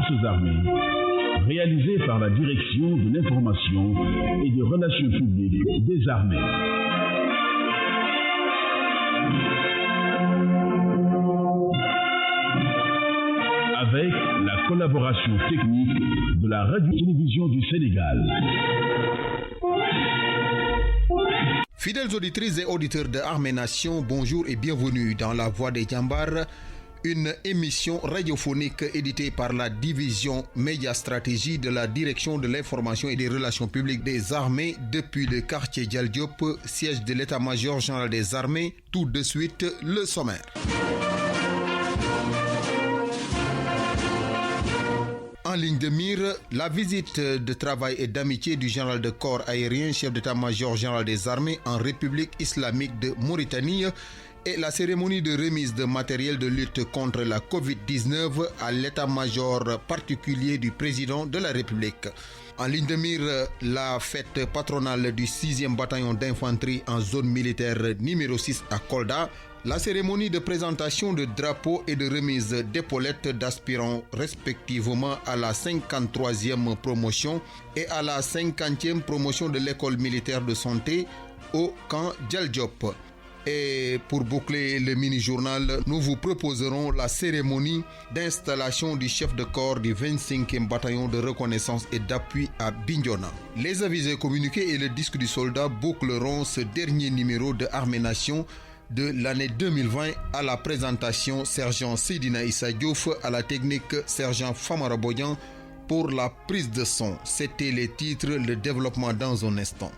forces armées, réalisé par la Direction de l'information et des relations publiques des armées. Avec la collaboration technique de la Radio-Télévision du Sénégal. Fidèles auditrices et auditeurs de Armée Nation, bonjour et bienvenue dans La Voix des Djambar, une émission radiophonique éditée par la division Média Stratégie de la Direction de l'information et des relations publiques des armées depuis le quartier Dial Diop, siège de l'état-major général des armées. Tout de suite, le sommaire. En ligne de mire, la visite de travail et d'amitié du général de corps aérien, chef d'état-major général des armées en République islamique de Mauritanie et la cérémonie de remise de matériel de lutte contre la Covid-19 à l'état-major particulier du président de la République. En ligne de mire, la fête patronale du 6e bataillon d'infanterie en zone militaire numéro 6 à Kolda, la cérémonie de présentation de drapeaux et de remise d'épaulettes d'aspirants respectivement à la 53e promotion et à la 50e promotion de l'école militaire de santé au camp Dial Diop. Et pour boucler le mini-journal, nous vous proposerons la cérémonie d'installation du chef de corps du 25e bataillon de reconnaissance et d'appui à Bignona. Les avisés communiqués et le disque du soldat boucleront ce dernier numéro de Armée Nation de l'année 2020 à la présentation sergent Seydina Issa Diouf, à la technique sergent Famara Bodian pour la prise de son. C'était les titres, le développement dans un instant.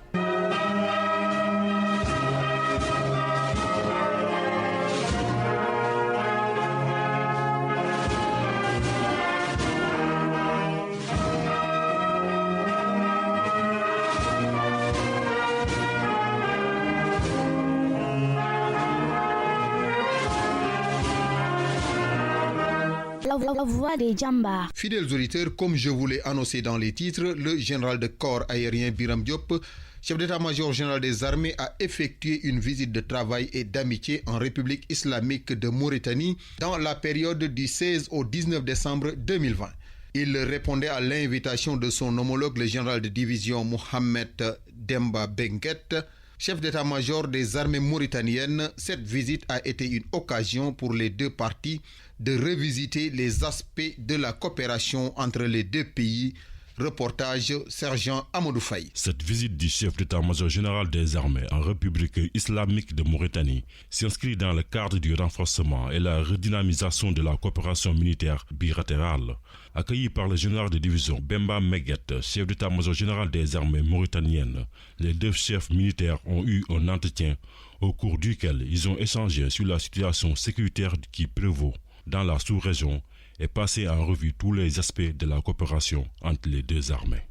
La Voix des Djambar. Fidèles auditeurs, comme je vous l'ai annoncé dans les titres, le général de corps aérien Biram Diop, chef d'état-major général des armées, a effectué une visite de travail et d'amitié en République islamique de Mauritanie dans la période du 16 au 19 décembre 2020. Il répondait à l'invitation de son homologue, le général de division Mohamed Demba Benguet, chef d'état-major des armées mauritaniennes. Cette visite a été une occasion pour les deux parties de revisiter les aspects de la coopération entre les deux pays. Reportage sergent Amadou Faye. Cette visite du chef d'état-major général des armées en République islamique de Mauritanie s'inscrit dans le cadre du renforcement et la redynamisation de la coopération militaire bilatérale. Accueilli par le général de division Bemba Meguet, chef d'état-major général des armées mauritaniennes, les deux chefs militaires ont eu un entretien au cours duquel ils ont échangé sur la situation sécuritaire qui prévaut dans la sous-région et passé en revue tous les aspects de la coopération entre les deux armées.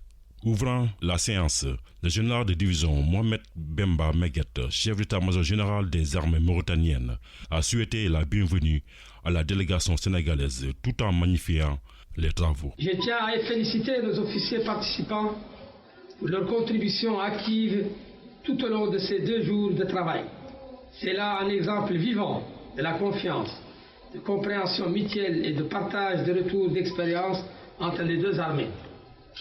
Ouvrant la séance, le général de division Mohamed Bemba Meguet, chef d'état-major général des armées mauritaniennes, a souhaité la bienvenue à la délégation sénégalaise tout en magnifiant les travaux. Je tiens à féliciter nos officiers participants pour leur contribution active tout au long de ces 2 jours de travail. C'est là un exemple vivant de la confiance, de compréhension mutuelle et de partage de retours d'expérience entre les deux armées.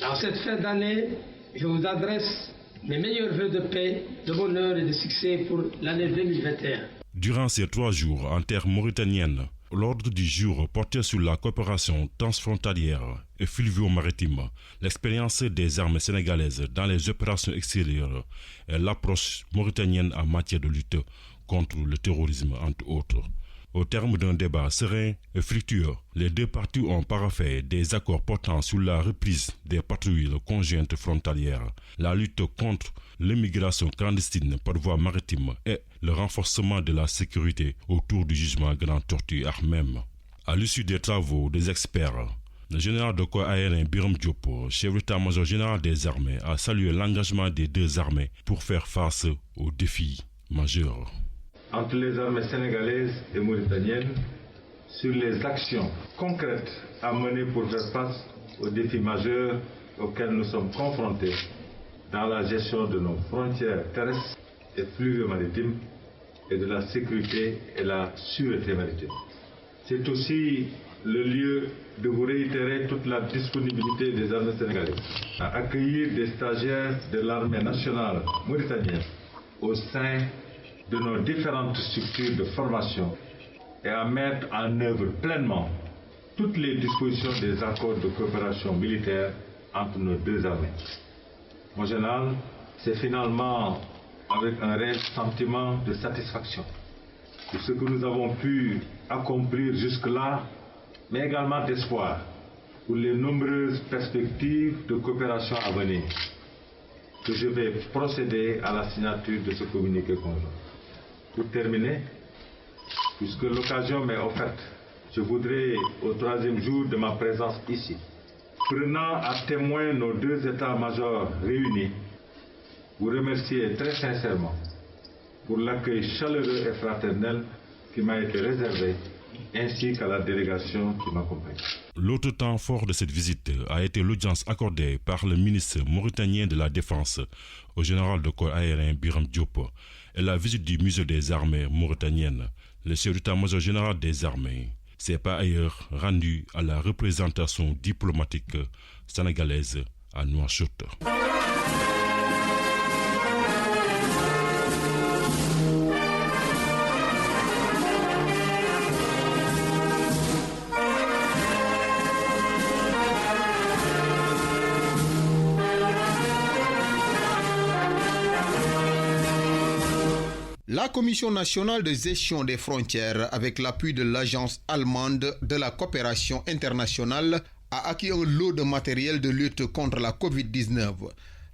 Dans cette fin d'année, je vous adresse mes meilleurs vœux de paix, de bonheur et de succès pour l'année 2021. Durant ces 3 jours en terre mauritanienne, l'ordre du jour portait sur la coopération transfrontalière et fluvio-maritime, l'expérience des armées sénégalaises dans les opérations extérieures et l'approche mauritanienne en matière de lutte contre le terrorisme, entre autres. Au terme d'un débat serein et fructueux, les deux parties ont paraphé des accords portant sur la reprise des patrouilles conjointes frontalières, la lutte contre l'immigration clandestine par voie maritime et le renforcement de la sécurité autour du jugement Grande Tortue Ahmem. À l'issue des travaux des experts, le général de corps aérien Biram Diop, chef d'état-major général des armées, a salué l'engagement des deux armées pour faire face aux défis majeurs. Entre les armées sénégalaises et mauritaniennes sur les actions concrètes à mener pour faire face aux défis majeurs auxquels nous sommes confrontés dans la gestion de nos frontières terrestres et fluvio-maritimes et de la sécurité et la sûreté maritime. C'est aussi le lieu de vous réitérer toute la disponibilité des armées sénégalaises à accueillir des stagiaires de l'armée nationale mauritanienne au sein de nos différentes structures de formation et à mettre en œuvre pleinement toutes les dispositions des accords de coopération militaire entre nos deux armées. Mon général, c'est finalement avec un réel sentiment de satisfaction pour ce que nous avons pu accomplir jusque-là, mais également d'espoir pour les nombreuses perspectives de coopération à venir, que je vais procéder à la signature de ce communiqué conjoint. Pour terminer, puisque l'occasion m'est offerte, je voudrais, au troisième jour de ma présence ici, prenant à témoin nos deux états-majors réunis, vous remercier très sincèrement pour l'accueil chaleureux et fraternel qui m'a été réservé, ainsi qu'à la délégation qui m'accompagne. L'autre temps fort de cette visite a été l'audience accordée par le ministre mauritanien de la Défense au général de corps aérien Biram Diop et la visite du musée des armées mauritaniennes. Le chef d'état-major général des armées s'est par ailleurs rendu à la représentation diplomatique sénégalaise à Nouakchott. La Commission nationale de gestion des frontières, avec l'appui de l'Agence allemande de la coopération internationale, a acquis un lot de matériel de lutte contre la Covid-19.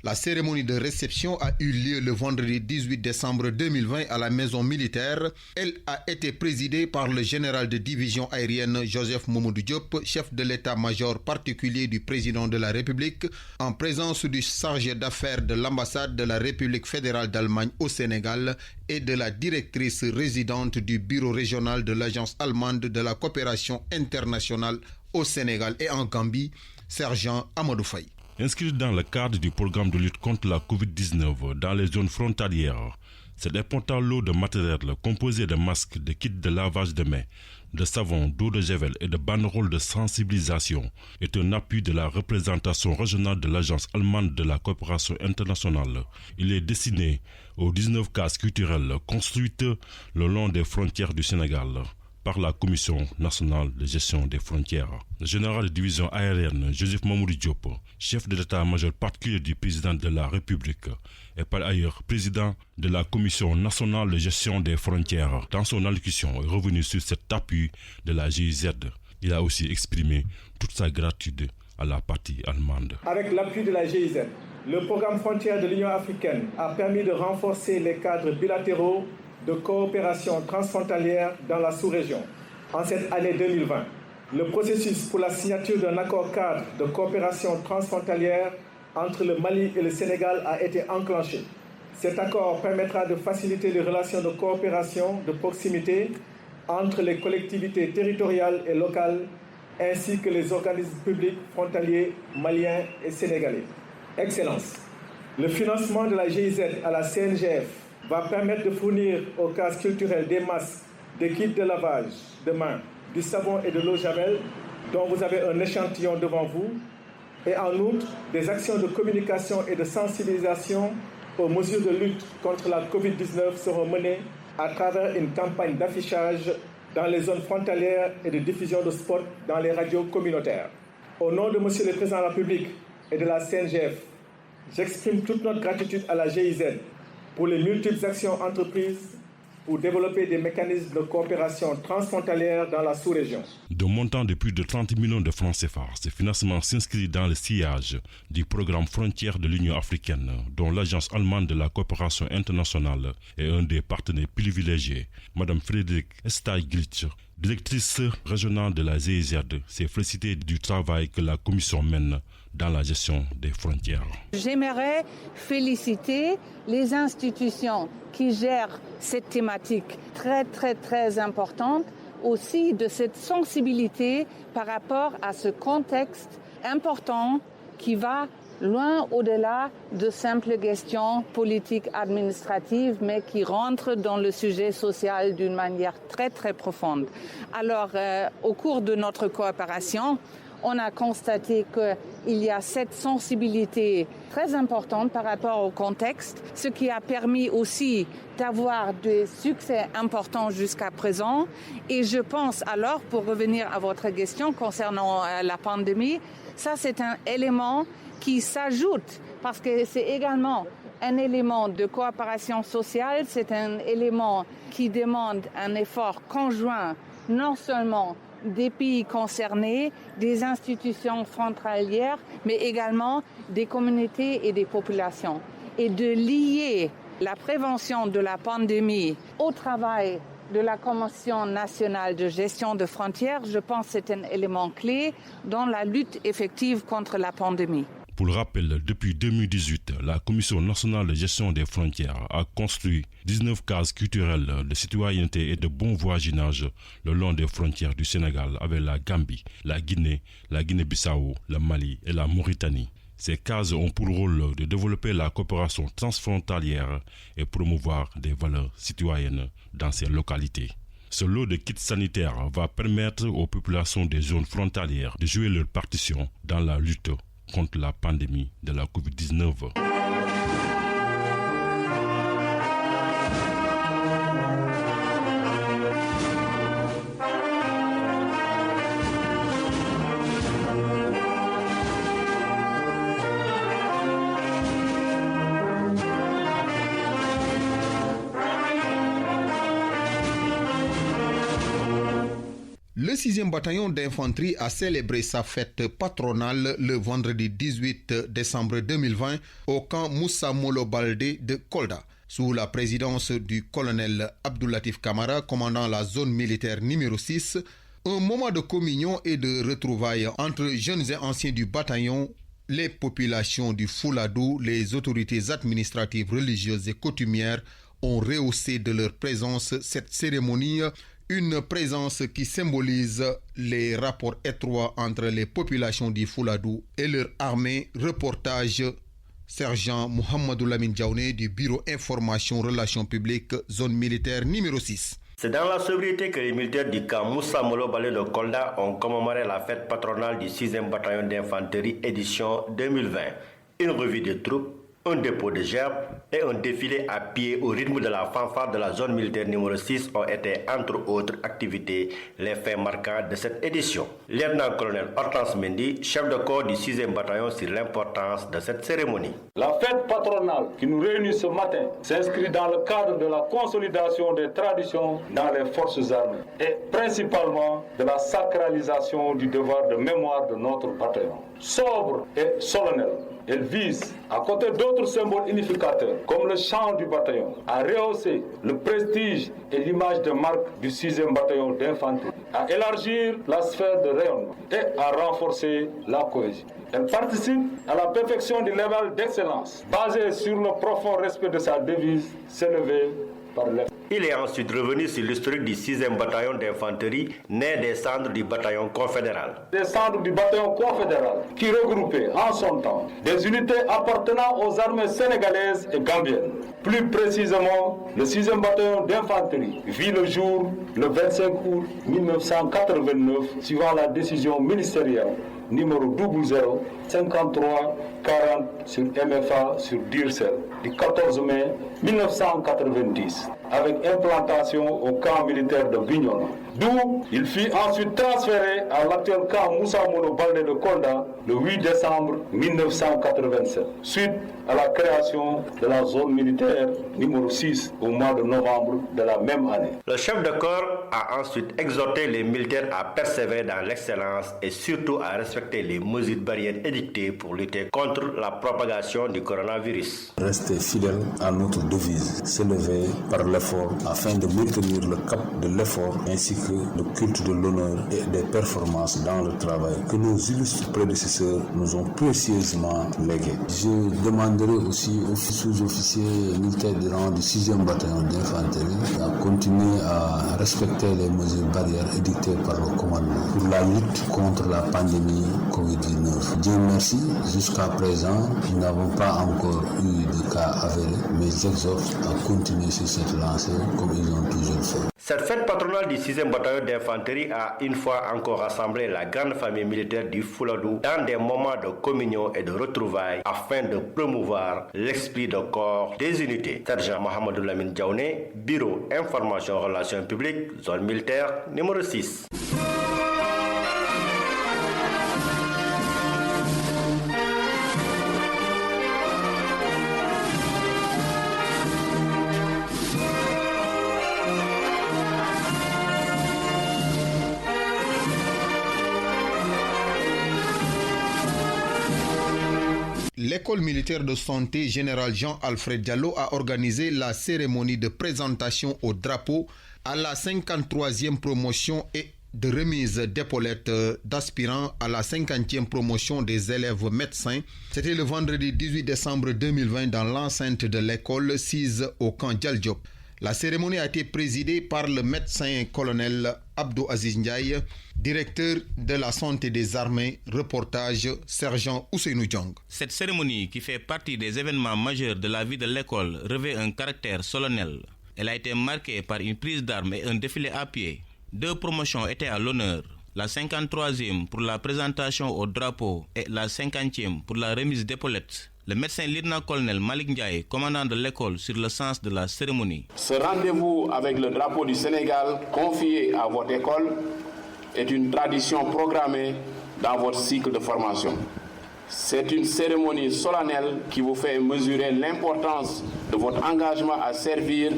La cérémonie de réception a eu lieu le vendredi 18 décembre 2020 à la maison militaire. Elle a été présidée par le général de division aérienne Joseph Mamadou Diop, chef de l'état-major particulier du président de la République, en présence du chargé d'affaires de l'ambassade de la République fédérale d'Allemagne au Sénégal et de la directrice résidente du bureau régional de l'Agence allemande de la coopération internationale au Sénégal et en Gambie, sergent Amadou Faye. Inscrit dans le cadre du programme de lutte contre la Covid-19 dans les zones frontalières, cet important lot de matériel composé de masques, de kits de lavage de mains, de savon, d'eau de javel et de banderoles de sensibilisation est un appui de la représentation régionale de l'Agence allemande de la coopération internationale. Il est destiné aux 19 cases culturelles construites le long des frontières du Sénégal par la Commission nationale de gestion des frontières. Le général de division aérienne Joseph Mamadou Diop, chef de l'état-major particulier du président de la République, est par ailleurs président de la Commission nationale de gestion des frontières. Dans son allocution, est revenu sur cet appui de la GIZ. Il a aussi exprimé toute sa gratitude à la partie allemande. Avec l'appui de la GIZ, le programme frontière de l'Union africaine a permis de renforcer les cadres bilatéraux de coopération transfrontalière dans la sous-région. En cette année 2020, le processus pour la signature d'un accord cadre de coopération transfrontalière entre le Mali et le Sénégal a été enclenché. Cet accord permettra de faciliter les relations de coopération de proximité entre les collectivités territoriales et locales ainsi que les organismes publics frontaliers maliens et sénégalais. Excellence, le financement de la GIZ à la CNGF va permettre de fournir aux cases culturelles des masques, des kits de lavage de mains, du savon et de l'eau javel, dont vous avez un échantillon devant vous, et en outre, des actions de communication et de sensibilisation aux mesures de lutte contre la Covid-19 seront menées à travers une campagne d'affichage dans les zones frontalières et de diffusion de spots dans les radios communautaires. Au nom de Monsieur le Président de la République et de la CNGF, j'exprime toute notre gratitude à la GIZ pour les multiples actions entreprises pour développer des mécanismes de coopération transfrontalière dans la sous-région. De montant de plus de 30 millions de francs CFA, ce financement s'inscrit dans le sillage du programme Frontières de l'Union africaine, dont l'Agence allemande de la coopération internationale est un des partenaires privilégiés. Madame Frédéric Estay-Glitch, directrice régionale de la GIZ, s'est félicitée du travail que la Commission mène dans la gestion des frontières. J'aimerais féliciter les institutions qui gèrent cette thématique très importante, aussi de cette sensibilité par rapport à ce contexte important qui va loin au-delà de simples questions politiques administratives, mais qui rentrent dans le sujet social d'une manière très, très profonde. Alors, au cours de notre coopération, on a constaté qu'il y a cette sensibilité très importante par rapport au contexte, ce qui a permis aussi d'avoir des succès importants jusqu'à présent. Et je pense alors, pour revenir à votre question concernant la pandémie, ça c'est un élément qui s'ajoute parce que c'est également un élément de coopération sociale, c'est un élément qui demande un effort conjoint, non seulement des pays concernés, des institutions frontalières, mais également des communautés et des populations. Et de lier la prévention de la pandémie au travail de la Commission nationale de gestion de frontières, je pense que c'est un élément clé dans la lutte effective contre la pandémie. Pour le rappel, depuis 2018, la Commission nationale de gestion des frontières a construit 19 cases culturelles de citoyenneté et de bon voisinage le long des frontières du Sénégal avec la Gambie, la Guinée-Bissau, le Mali et la Mauritanie. Ces cases ont pour rôle de développer la coopération transfrontalière et promouvoir des valeurs citoyennes dans ces localités. Ce lot de kits sanitaires va permettre aux populations des zones frontalières de jouer leur partition dans la lutte contre la pandémie de la COVID-19. Le 6e bataillon d'infanterie a célébré sa fête patronale le vendredi 18 décembre 2020 au camp Moussa Molo Baldé de Kolda, sous la présidence du colonel Abdoulatif Camara, commandant la zone militaire numéro 6. Un moment de communion et de retrouvailles entre jeunes et anciens du bataillon, les populations du Fouladou, les autorités administratives, religieuses et coutumières ont rehaussé de leur présence cette cérémonie. Une présence qui symbolise les rapports étroits entre les populations du Fouladou et leur armée. Reportage sergent Mohamedou Lamine Diaouné du Bureau Information Relations Publiques, zone militaire numéro 6. C'est dans la sobriété que les militaires du camp Moussa Molo Baldé de Kolda ont commémoré la fête patronale du 6e bataillon d'infanterie édition 2020. Une revue de troupes, un dépôt de gerbes et un défilé à pied au rythme de la fanfare de la zone militaire numéro 6 ont été, entre autres activités, les faits marquants de cette édition. Lieutenant-colonel Hortense Mendy, chef de corps du 6e bataillon, sur l'importance de cette cérémonie. La fête patronale qui nous réunit ce matin s'inscrit dans le cadre de la consolidation des traditions dans les forces armées et principalement de la sacralisation du devoir de mémoire de notre bataillon. Sobre et solennelle, elle vise, à côté d'autres symboles unificateurs, comme le chant du bataillon, à rehausser le prestige et l'image de marque du 6e bataillon d'infanterie, à élargir la sphère de rayonnement et à renforcer la cohésion. Elle participe à la perfection du level d'excellence, basé sur le profond respect de sa devise, s'élever par l'effort. Il est ensuite revenu sur l'historique du 6e bataillon d'infanterie, né des cendres du bataillon confédéral. Des cendres du bataillon confédéral qui regroupait en son temps des unités appartenant aux armées sénégalaises et gambiennes. Plus précisément, le 6e bataillon d'infanterie vit le jour le 25 août 1989, suivant la décision ministérielle numéro 00 53 40 sur MFA sur Dirsel du 14 mai 1990, avec implantation au camp militaire de Bignona, d'où il fut ensuite transféré à l'actuel camp Moussa Molo Baldé de Kolda le 8 décembre 1987, suite à la création de la zone militaire numéro 6 au mois de novembre de la même année. Le chef de corps a ensuite exhorté les militaires à persévérer dans l'excellence et surtout à respecter les mesures barrières édictées pour lutter contre la propagation du coronavirus. Rester fidèle à notre devise, s'élever par l'effort afin de maintenir le cap de l'effort ainsi inculquer le culte de l'honneur et des performances dans le travail que nos illustres prédécesseurs nous ont précieusement légué. Je demanderai aussi aux sous-officiers militaires du rang du 6e bataillon d'infanterie à continuer à respecter les mesures barrières édictées par le commandement pour la lutte contre la pandémie Covid-19. Dieu merci, jusqu'à présent, nous n'avons pas encore eu de cas avérés, mais j'exhorte à continuer sur cette lancée comme ils l'ont toujours fait. Cette fête patronale du 6e bataillon d'infanterie a une fois encore rassemblé la grande famille militaire du Fouladou dans des moments de communion et de retrouvailles afin de promouvoir l'esprit de corps des unités. Sergent Mohamedou Lamine Diaouné, Bureau Information Relations Publiques, zone militaire numéro 6. L'école militaire de santé général Jean-Alfred Diallo a organisé la cérémonie de présentation au drapeau à la 53e promotion et de remise d'épaulettes d'aspirants à la 50e promotion des élèves médecins. C'était le vendredi 18 décembre 2020 dans l'enceinte de l'école sise au camp Dial Diop. La cérémonie a été présidée par le médecin-colonel Abdou Aziz Ndiaye, directeur de la santé des armées, reportage sergent Ousseinou Diong. Cette cérémonie, qui fait partie des événements majeurs de la vie de l'école, revêt un caractère solennel. Elle a été marquée par une prise d'armes et un défilé à pied. 2 promotions étaient à l'honneur. La 53e pour la présentation au drapeau et la 50e pour la remise d'épaulettes. Le médecin lieutenant-colonel Malik Ndiaye, commandant de l'école, sur le sens de la cérémonie. Ce rendez-vous avec le drapeau du Sénégal confié à votre école est une tradition programmée dans votre cycle de formation. C'est une cérémonie solennelle qui vous fait mesurer l'importance de votre engagement à servir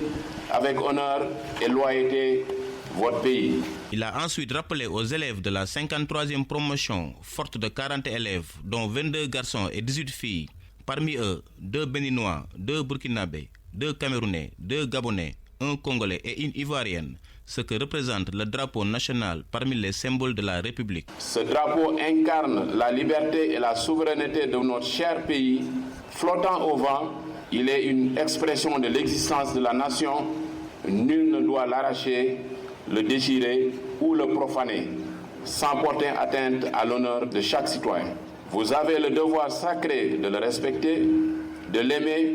avec honneur et loyauté votre pays. Il a ensuite rappelé aux élèves de la 53e promotion, forte de 40 élèves, dont 22 garçons et 18 filles, parmi eux 2 Béninois, 2 Burkinabés, 2 Camerounais, 2 Gabonais, 1 Congolais et une Ivoirienne, ce que représente le drapeau national parmi les symboles de la République. Ce drapeau incarne la liberté et la souveraineté de notre cher pays. Flottant au vent, il est une expression de l'existence de la nation. Nul ne doit l'arracher, le déchirer ou le profaner, sans porter atteinte à l'honneur de chaque citoyen. Vous avez le devoir sacré de le respecter, de l'aimer,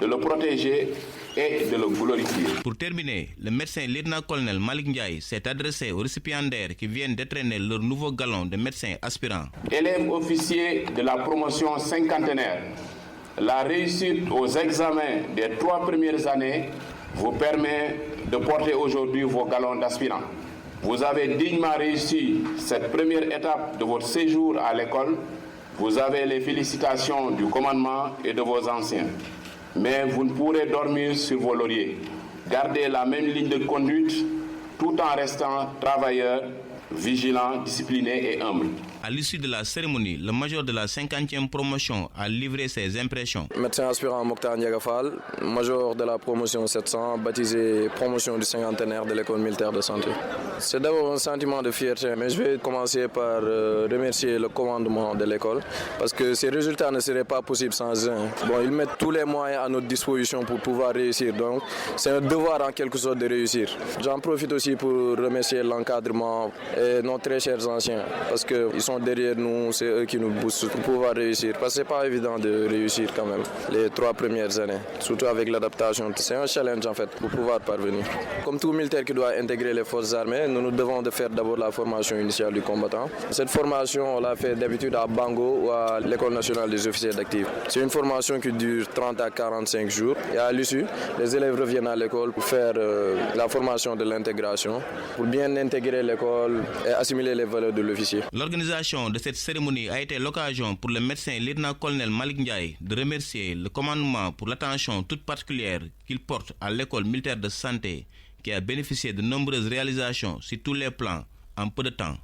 de le protéger et de le glorifier. Pour terminer, le médecin lieutenant-colonel Malik Ndiaye s'est adressé aux récipiendaires qui viennent d'étraîner leur nouveau galon de médecins aspirants. Élèves officiers de la promotion cinquantenaire, la réussite aux examens des 3 premières années vous permet de porter aujourd'hui vos galons d'aspirants. Vous avez dignement réussi cette première étape de votre séjour à l'école. Vous avez les félicitations du commandement et de vos anciens. Mais vous ne pourrez dormir sur vos lauriers. Gardez la même ligne de conduite tout en restant travailleur, vigilant, discipliné et humble. À l'issue de la cérémonie, le major de la 50e promotion a livré ses impressions. Médecin aspirant Mokhtar Ndiagafal, major de la promotion 700, baptisé promotion du cinquantenaire de l'école militaire de santé. C'est d'abord un sentiment de fierté, mais je vais commencer par remercier le commandement de l'école, parce que ces résultats ne seraient pas possibles sans eux. Bon, ils mettent tous les moyens à notre disposition pour pouvoir réussir, donc c'est un devoir en quelque sorte de réussir. J'en profite aussi pour remercier l'encadrement et nos très chers anciens, parce qu'ils sont derrière nous, c'est eux qui nous boostent pour pouvoir réussir. Parce que c'est pas évident de réussir quand même les 3 premières années, surtout avec l'adaptation. C'est un challenge en fait pour pouvoir parvenir. Comme tout militaire qui doit intégrer les forces armées, nous devons de faire d'abord la formation initiale du combattant. Cette formation, on l'a fait d'habitude à Bango ou à l'École nationale des officiers d'actifs. C'est une formation qui dure 30 à 45 jours. Et à l'issue, les élèves reviennent à l'école pour faire la formation de l'intégration, pour bien intégrer l'école et assimiler les valeurs de l'officier. L'organisation de cette cérémonie a été l'occasion pour le médecin lieutenant-colonel Malik Ndiaye de remercier le commandement pour l'attention toute particulière qu'il porte à l'école militaire de santé qui a bénéficié de nombreuses réalisations sur tous les plans en peu de temps.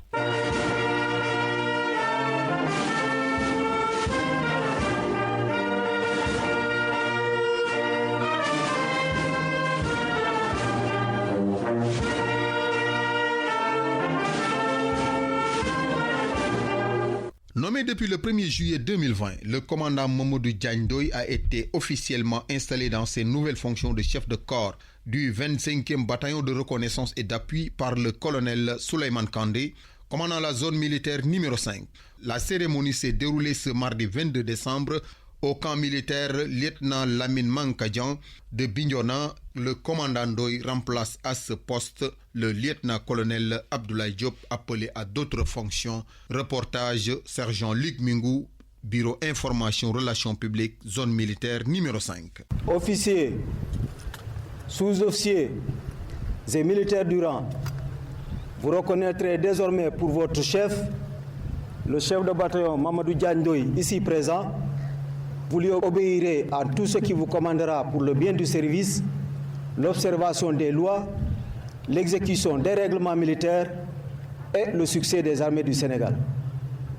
Nommé depuis le 1er juillet 2020, le commandant Mamadou Diagne Ndoye a été officiellement installé dans ses nouvelles fonctions de chef de corps du 25e bataillon de reconnaissance et d'appui par le colonel Souleymane Kandé, commandant la zone militaire numéro 5. La cérémonie s'est déroulée ce mardi 22 décembre au camp militaire lieutenant Lamine Mankadjan de Bignona. Le commandant Ndoye remplace à ce poste le lieutenant-colonel Abdoulaye Diop, appelé à d'autres fonctions. Reportage sergent Luc Mingou, Bureau Information Relations Publiques, zone militaire numéro 5. Officiers, sous-officiers et militaires du rang, vous reconnaîtrez désormais pour votre chef, le chef de bataillon Mamadou Diagne Ndoye, ici présent. Vous lui obéirez à tout ce qui vous commandera pour le bien du service, l'observation des lois, l'exécution des règlements militaires et le succès des armées du Sénégal.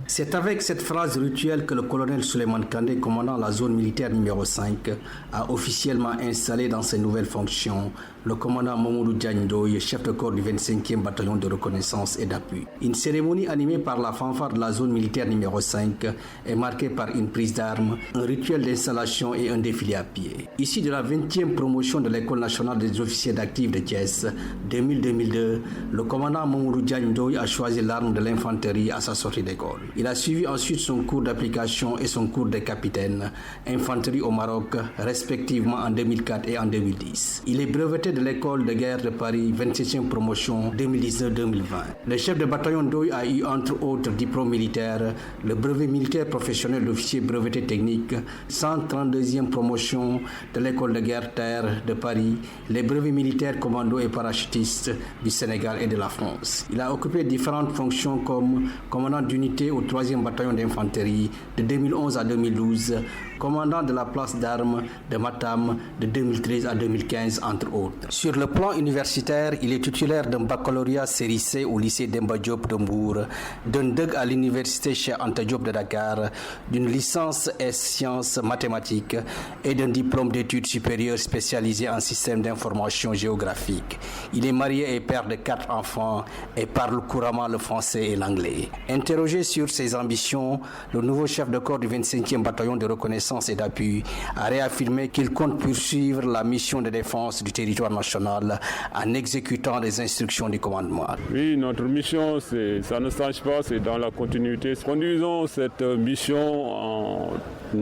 C'est avec cette phrase rituelle que le colonel Souleymane Kandé, commandant la zone militaire numéro 5, a officiellement installé dans ses nouvelles fonctions le commandant Mamadou Diagne Ndoye, chef de corps du 25e bataillon de reconnaissance et d'appui. Une cérémonie animée par la fanfare de la zone militaire numéro 5 est marquée par une prise d'armes, un rituel d'installation et un défilé à pied. Issu de la 20e promotion de l'École nationale des officiers d'actifs de Thiès 2000-2002, le commandant Mamadou Diagne Ndoye a choisi l'arme de l'infanterie à sa sortie d'école. Il a suivi ensuite son cours d'application et son cours de capitaine, infanterie au Maroc, respectivement en 2004 et en 2010. Il est breveté de l'école de guerre de Paris, 27e promotion 2019-2020. Le chef de bataillon Ndoye a eu entre autres diplômes militaires, le brevet militaire professionnel d'officier breveté technique, 132e promotion de l'école de guerre terre de Paris, les brevets militaires commando et parachutistes du Sénégal et de la France. Il a occupé différentes fonctions comme commandant d'unité au 3e bataillon d'infanterie de 2011 à 2012, commandant de la place d'armes de Matam de 2013 à 2015, entre autres. Sur le plan universitaire, il est titulaire d'un baccalauréat série C au lycée Demba Diop de Mbour, d'un DEG à l'université Cheikh Anta Diop de Dakar, d'une licence S sciences mathématiques et d'un diplôme d'études supérieures spécialisé en système d'information géographique. Il est marié et père de 4 enfants et parle couramment le français et l'anglais. Interrogé sur ses ambitions, le nouveau chef de corps du 25e bataillon de reconnaissance et d'appui a réaffirmé qu'il compte poursuivre la mission de défense du territoire national en exécutant les instructions du commandement. Oui, notre mission, ça ne change pas, c'est dans la continuité. Conduisons cette mission en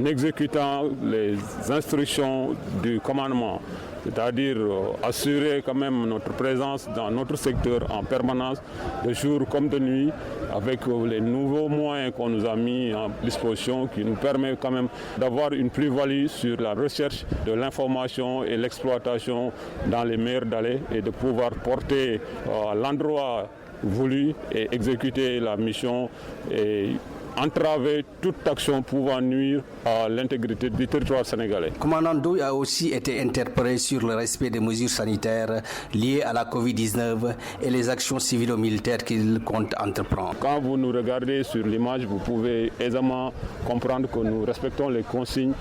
exécutant les instructions du commandement, c'est-à-dire assurer quand même notre présence dans notre secteur en permanence, de jour comme de nuit, avec les nouveaux moyens qu'on nous a mis en disposition qui nous permettent quand même d'avoir une plus-value sur la recherche de l'information et l'exploitation dans les meilleurs délais et de pouvoir porter à l'endroit voulu et exécuter la mission et entraver toute action pouvant nuire à l'intégrité du territoire sénégalais. Le commandant Ndoye a aussi été interpellé sur le respect des mesures sanitaires liées à la Covid-19 et les actions civilo-militaires qu'il compte entreprendre. Quand vous nous regardez sur l'image, vous pouvez aisément comprendre que nous respectons les consignes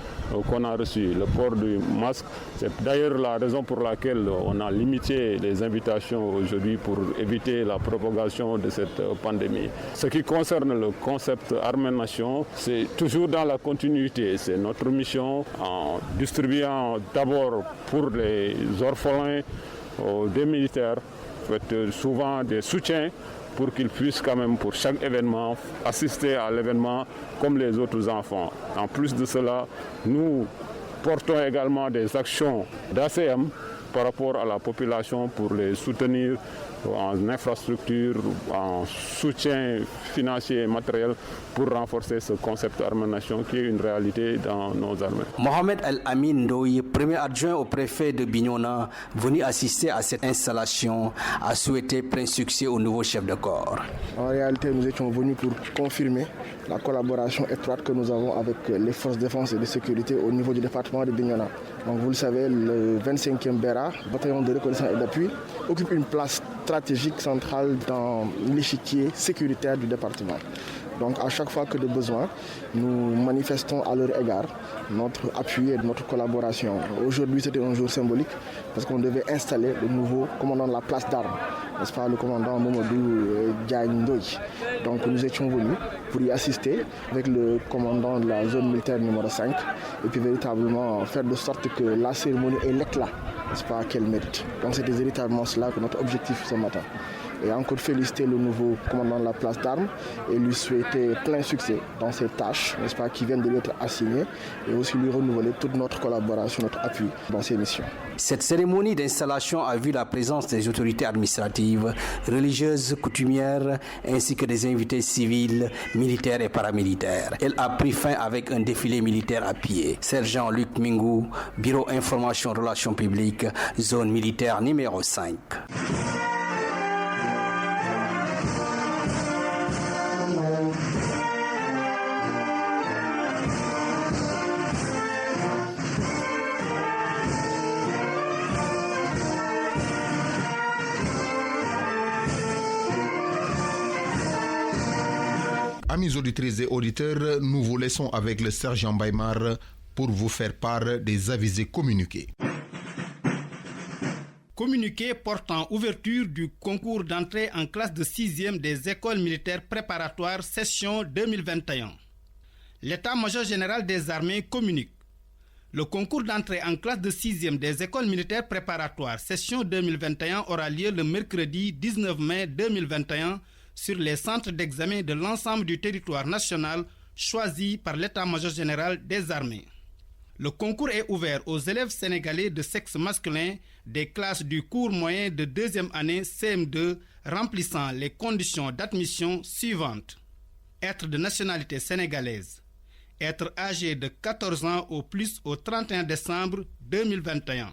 qu'on a reçues. Le port du masque, c'est d'ailleurs la raison pour laquelle on a limité les invitations aujourd'hui pour éviter la propagation de cette pandémie. Ce qui concerne le concept Armée-Nation, c'est toujours dans la continuité. C'est notre mission en distribuant d'abord pour les orphelins des militaires, souvent des soutiens pour qu'ils puissent quand même pour chaque événement assister à l'événement comme les autres enfants. En plus de cela, nous portons également des actions d'ACM par rapport à la population pour les soutenir en infrastructure, en soutien financier et matériel pour renforcer ce concept Armée-Nation qui est une réalité dans nos armées. Mohamed El-Amin Ndoye, premier adjoint au préfet de Bignona, venu assister à cette installation, a souhaité plein succès au nouveau chef de corps. En réalité, nous étions venus pour confirmer la collaboration étroite que nous avons avec les forces de défense et de sécurité au niveau du département de Bignona. Donc vous le savez, le 25e BERA, bataillon de reconnaissance et d'appui, occupe une place stratégique centrale dans l'échiquier sécuritaire du département. Donc à chaque fois que de besoin, nous manifestons à leur égard notre appui et notre collaboration. Aujourd'hui, c'était un jour symbolique parce qu'on devait installer le nouveau commandant de la place d'armes n'est-ce pas, le commandant Mamadou Diagne-Ndoye. Donc nous étions venus pour y assister avec le commandant de la zone militaire numéro 5 et puis véritablement faire de sorte que la cérémonie ait l'éclat, n'est-ce pas, qu'elle mérite. Donc c'était véritablement cela que notre objectif ce matin. Et encore féliciter le nouveau commandant de la place d'armes et lui souhaiter plein succès dans ses tâches, n'est-ce pas, qui viennent de lui être assignées, et aussi lui renouveler toute notre collaboration, notre appui dans ses missions. Cette cérémonie d'installation a vu la présence des autorités administratives, religieuses, coutumières, ainsi que des invités civils, militaires et paramilitaires. Elle a pris fin avec un défilé militaire à pied. Sergent Luc Mingou, Bureau Information Relations Publiques, zone militaire numéro 5. Amis auditrices et auditeurs, nous vous laissons avec le sergent Baymar pour vous faire part des avisés communiqués. Communiqué portant ouverture du concours d'entrée en classe de 6e des écoles militaires préparatoires session 2021. L'état-major général des armées communique. Le concours d'entrée en classe de 6e des écoles militaires préparatoires session 2021 aura lieu le mercredi 19 mai 2021 sur les centres d'examen de l'ensemble du territoire national choisis par l'état-major général des armées. Le concours est ouvert aux élèves sénégalais de sexe masculin des classes du cours moyen de deuxième année CM2 remplissant les conditions d'admission suivantes. Être de nationalité sénégalaise. Être âgé de 14 ans au plus au 31 décembre 2021.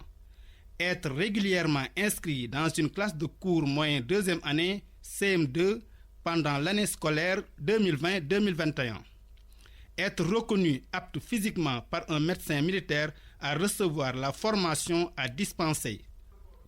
Être régulièrement inscrit dans une classe de cours moyen deuxième année CM2 pendant l'année scolaire 2020-2021. Être reconnu apte physiquement par un médecin militaire à recevoir la formation à dispenser.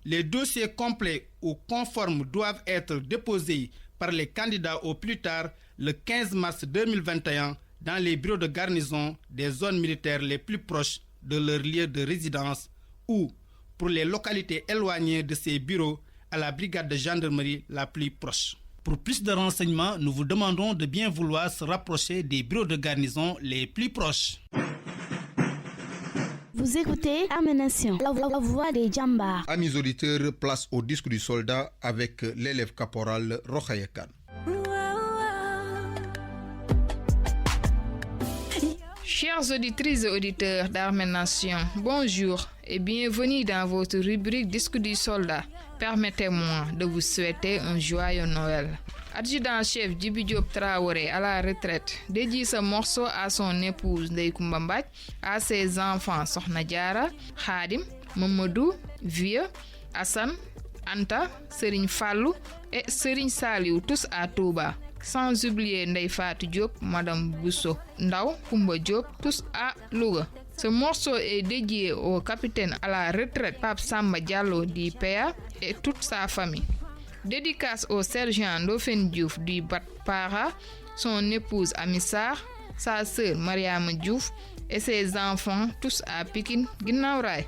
Les dossiers complets ou conformes doivent être déposés par les candidats au plus tard le 15 mars 2021 dans les bureaux de garnison des zones militaires les plus proches de leur lieu de résidence ou, pour les localités éloignées de ces bureaux, à la brigade de gendarmerie la plus proche. Pour plus de renseignements, nous vous demandons de bien vouloir se rapprocher des bureaux de garnison les plus proches. Vous écoutez Amenation, la voix des Djamba. Amis auditeurs, place au disque du soldat avec l'élève caporal Rokhaya Kane. Chers auditrices et auditeurs d'Armenation, bonjour et bienvenue dans votre rubrique Disque du soldat. Permettez-moi de vous souhaiter un joyeux Noël. Adjudant-chef Djibi Diop Traoré à la retraite dédie ce morceau à son épouse Ndeye Koumba Mbadj, à ses enfants Sokhna Diarra, Khadim, Mamadou, Vieux, Hassan, Anta, Serigne Fallou et Serigne Saliou, tous à Touba. Sans oublier Ndeye Fatou Diop, Madame Bousso, Ndaw, Koumba Diop, tous à Louga. Ce morceau est dédié au capitaine à la retraite Pape Samba Diallo d'IPA et toute sa famille. Dédicace au sergent Ndofène Diouf du Batpara, son épouse Amissar, sa sœur Mariam Diouf et ses enfants tous à Pikine, Guinaw Rail.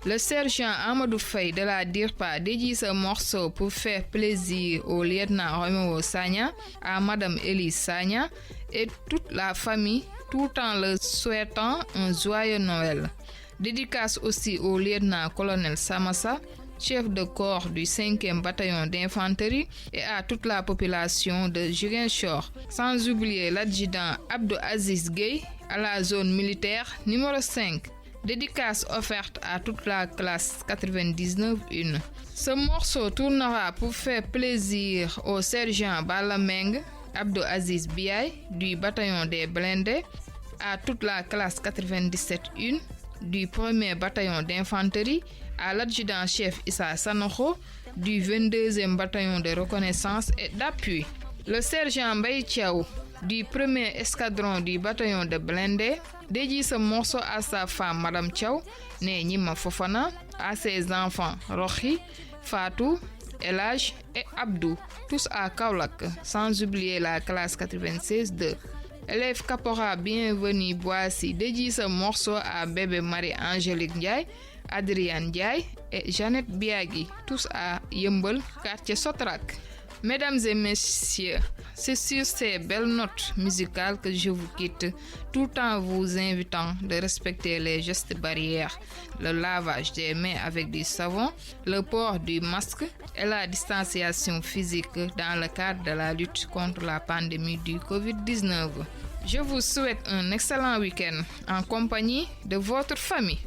Le sergent Amadou Faye de la DIRPA dédie ce morceau pour faire plaisir au lieutenant Roméo Sagna, à Madame Elise Sagna et toute la famille, tout en leur souhaitant un joyeux Noël. Dédicace aussi au lieutenant-colonel Samassa, chef de corps du 5e bataillon d'infanterie et à toute la population de Ziguinchor. Sans oublier l'adjudant Abdou Aziz Gueye à la zone militaire numéro 5. Dédicace offerte à toute la classe 99-1. Ce morceau tournera pour faire plaisir au sergent Balameng Abdou Aziz Biaye du bataillon des blindés, à toute la classe 97-1 du 1er bataillon d'infanterie, à l'adjudant-chef Issa Sanoho du 22e bataillon de reconnaissance et d'appui. Le sergent Mbaye Thiaw du 1er escadron du bataillon de blindés dédie ce morceau à sa femme Madame Thiaw, née Nima Fofana, à ses enfants Rohi, Fatou, Elage et Abdou, tous à Kaolack, sans oublier la classe 96-2. Élève caporal bienvenue Boissy dédie ce morceau à bébé Marie-Angélique Ndiaye, Adrian Diaye et Jeannette Biagui, tous à Yeumbeul, quartier Sotrac. Mesdames et messieurs, c'est sur ces belles notes musicales que je vous quitte, tout en vous invitant de respecter les gestes barrières, le lavage des mains avec du savon, le port du masque et la distanciation physique dans le cadre de la lutte contre la pandémie du Covid-19. Je vous souhaite un excellent week-end en compagnie de votre famille.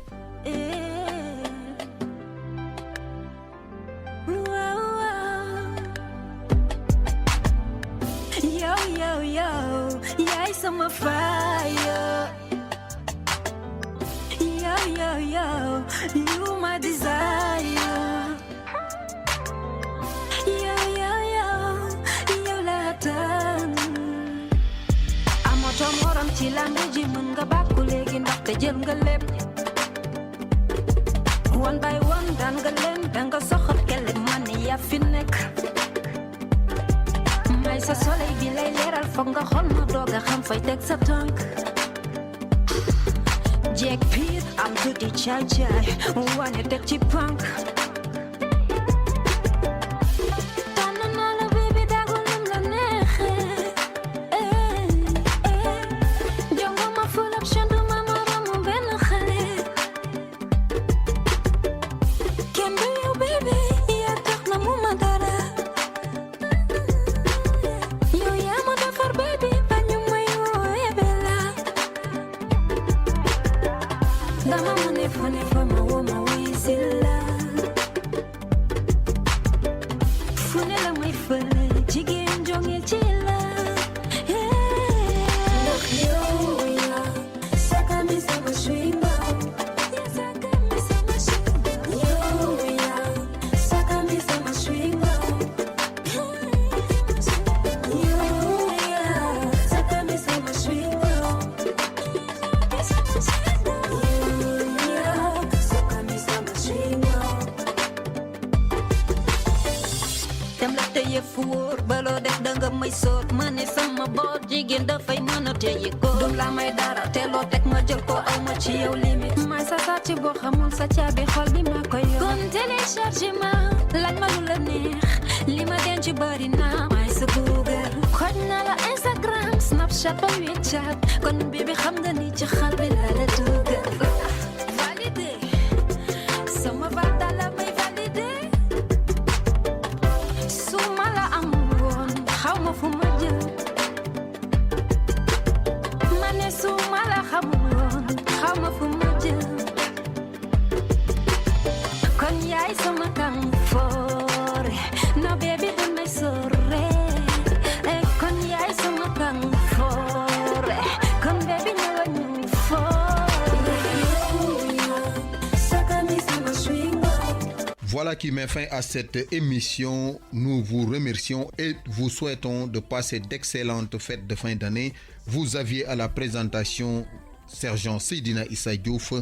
Yo, yeah, some fire. Yo, you my desire. Yo, latan. Amato moram ci lambe ji mën nga bàkku léegi ndaxte jël nga lépp. One by one daan nga leen danga soxal kele man yaa fi nekk. May sa soleil bi lay leeral foog nga xool ma doog a xam fay teg sa tànk. Jack Pier am tuddi caay wane teg ci pànk. Tànn naa la baby dagul nim la neexee. Jongo ma full option du ma moromu benn xale. Kenn du yow baby yaa tax na mu ma dara. Funny for my woman, we still love. Funny la my funny, jigin jongi chilla. Look yo, saka mi sama swimba. Saka mi sama swimba. Yo, saka mi sama swimba. Yo, saka mi sama swimba. Fu wóor baloo def danga may soot ma ne sama boot jigéen dafay mën a téye góor du la may dara te loo teg ma jël ko aw ma ci yow limite may sa sàcc boo xamul sa caabi xol bi ma ko yor kon téléchargement laaj ma lu la neex li ma denc bari na may sa Google xoj na la Instagram Snapchat ba WeChat kon bi xam nga ni ci xal bi la la dugal validé sama valda la may validé suma la am woon xaw ma fu ma jël ma ne suma la xam woon xaw ma fu ma jël kon yaay sama kan foore na baby bu may sore kon yaay sama kan foore kon baby ñëwa ñu foore saka mi sama swingo. Voilà qui met fin à cette émission. Nous vous remercions et vous souhaitons de passer d'excellentes fêtes de fin d'année. Vous aviez à la présentation Sergent Seydina Issa Diouf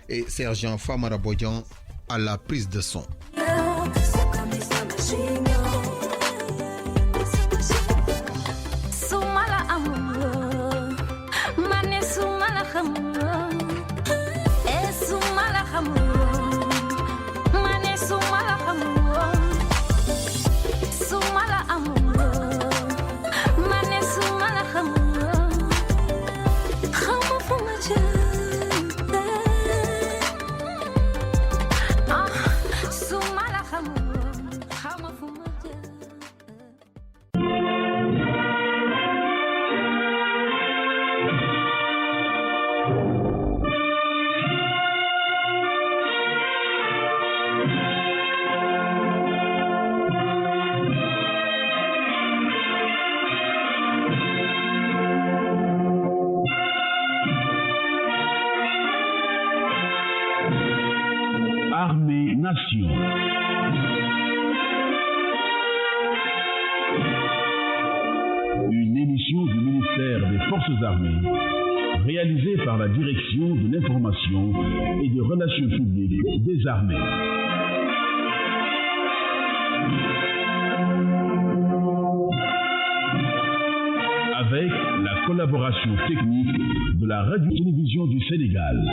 et Sergent Famara Bodian à la prise de son. Nation. Une émission du ministère des Forces armées, réalisée par la Direction de l'information et des relations publiques des armées. Avec la collaboration technique de la Radio-Télévision du Sénégal.